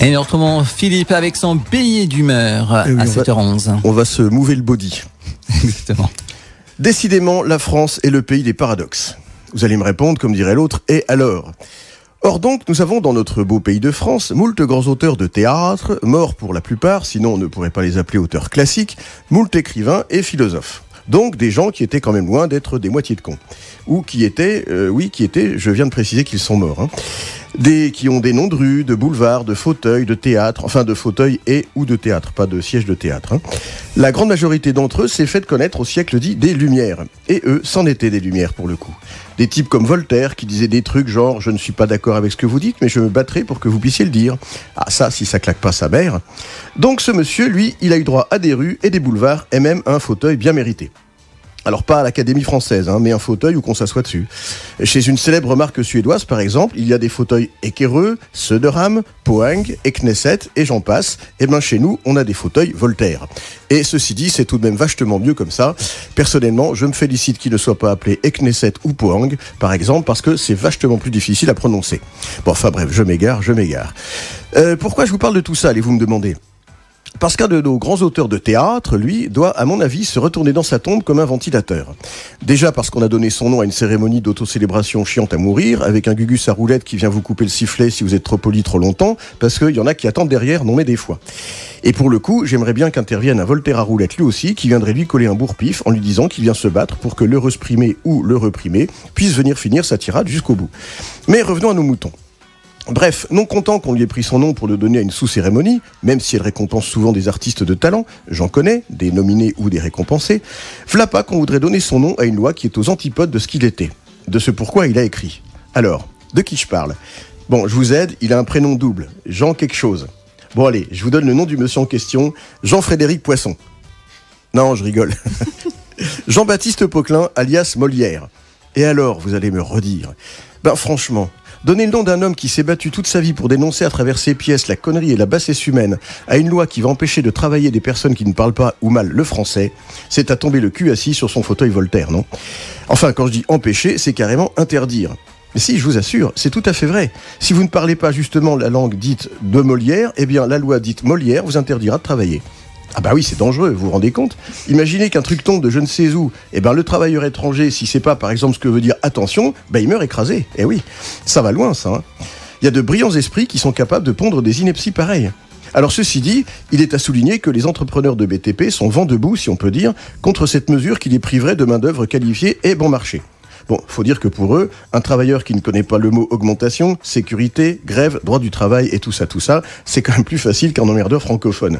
Et nous retrouvons Philippe avec son billet d'humeur à 7h11. On va se mouver le body. Exactement. Décidément, la France est le pays des paradoxes. Vous allez me répondre, comme dirait l'autre, et alors ? Or donc, nous avons dans notre beau pays de France moult grands auteurs de théâtre, morts pour la plupart, sinon on ne pourrait pas les appeler auteurs classiques, moult écrivains et philosophes. Donc des gens qui étaient quand même loin d'être des moitiés de cons. Ou qui étaient, je viens de préciser qu'ils sont morts, qui ont des noms de rues, de boulevards, de fauteuils, de théâtre, enfin de fauteuils et ou de théâtre, pas de sièges de théâtre. La grande majorité d'entre eux s'est fait connaître au siècle dit des Lumières. Et eux, c'en étaient des Lumières pour le coup. Des types comme Voltaire qui disaient des trucs genre « je ne suis pas d'accord avec ce que vous dites, mais je me battrai pour que vous puissiez le dire ». Ah ça, si ça claque pas sa mère. Donc ce monsieur, lui, il a eu droit à des rues et des boulevards et même à un fauteuil bien mérité. Alors pas à l'Académie française, mais un fauteuil où qu'on s'assoit dessus. Chez une célèbre marque suédoise, par exemple, il y a des fauteuils Eckerö, Söderham, Pohang, Knesset, et j'en passe. Et bien chez nous, on a des fauteuils Voltaire. Et ceci dit, c'est tout de même vachement mieux comme ça. Personnellement, je me félicite qu'il ne soit pas appelé Knesset ou Pohang, par exemple, parce que c'est vachement plus difficile à prononcer. Bon, enfin bref, je m'égare. Pourquoi je vous parle de tout ça, allez-vous me demander ? Parce qu'un de nos grands auteurs de théâtre, lui, doit, à mon avis, se retourner dans sa tombe comme un ventilateur. Déjà parce qu'on a donné son nom à une cérémonie d'autocélébration chiante à mourir, avec un gugus à roulette qui vient vous couper le sifflet si vous êtes trop poli trop longtemps, parce qu'il y en a qui attendent derrière, non mais des fois. Et pour le coup, j'aimerais bien qu'intervienne un Voltaire à roulette lui aussi, qui viendrait lui coller un bourre-pif en lui disant qu'il vient se battre pour que l'heureux primé ou l'heureux primé puisse venir finir sa tirade jusqu'au bout. Mais revenons à nos moutons. Bref, non content qu'on lui ait pris son nom pour le donner à une sous-cérémonie, même si elle récompense souvent des artistes de talent, j'en connais, des nominés ou des récompensés, v'là pas qu'on voudrait donner son nom à une loi qui est aux antipodes de ce qu'il était, de ce pourquoi il a écrit. Alors, de qui je parle ? Bon, je vous aide, il a un prénom double, Jean quelque chose. Bon allez, je vous donne le nom du monsieur en question, Jean-Frédéric Poisson. Non, je rigole. Jean-Baptiste Poquelin, alias Molière. Et alors, vous allez me redire, franchement... Donner le nom d'un homme qui s'est battu toute sa vie pour dénoncer à travers ses pièces la connerie et la bassesse humaine à une loi qui va empêcher de travailler des personnes qui ne parlent pas ou mal le français, c'est à tomber le cul assis sur son fauteuil Voltaire, non ? Enfin, quand je dis empêcher, c'est carrément interdire. Mais si, je vous assure, c'est tout à fait vrai. Si vous ne parlez pas justement la langue dite de Molière, eh bien la loi dite Molière vous interdira de travailler. Ah bah oui, c'est dangereux, vous vous rendez compte ? Imaginez qu'un truc tombe de je ne sais où, le travailleur étranger, si c'est pas par exemple ce que veut dire attention, il meurt écrasé. Eh oui, ça va loin ça. Il y a de brillants esprits qui sont capables de pondre des inepties pareilles. Alors ceci dit, il est à souligner que les entrepreneurs de BTP sont vent debout, si on peut dire, contre cette mesure qui les priverait de main-d'œuvre qualifiée et bon marché. Bon, faut dire que pour eux, un travailleur qui ne connaît pas le mot augmentation, sécurité, grève, droit du travail et tout ça, c'est quand même plus facile qu'un emmerdeur francophone.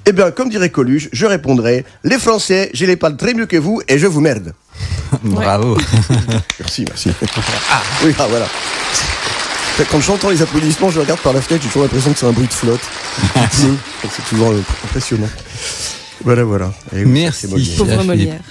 Eh bien, comme dirait Coluche, je répondrai « Les Français, je les parle très mieux que vous et je vous merde ». Bravo. Merci. Oui, voilà. Quand j'entends les applaudissements, je regarde par la fenêtre, j'ai toujours l'impression que c'est un bruit de flotte. C'est toujours impressionnant. Voilà. Merci. Pauvre Molière.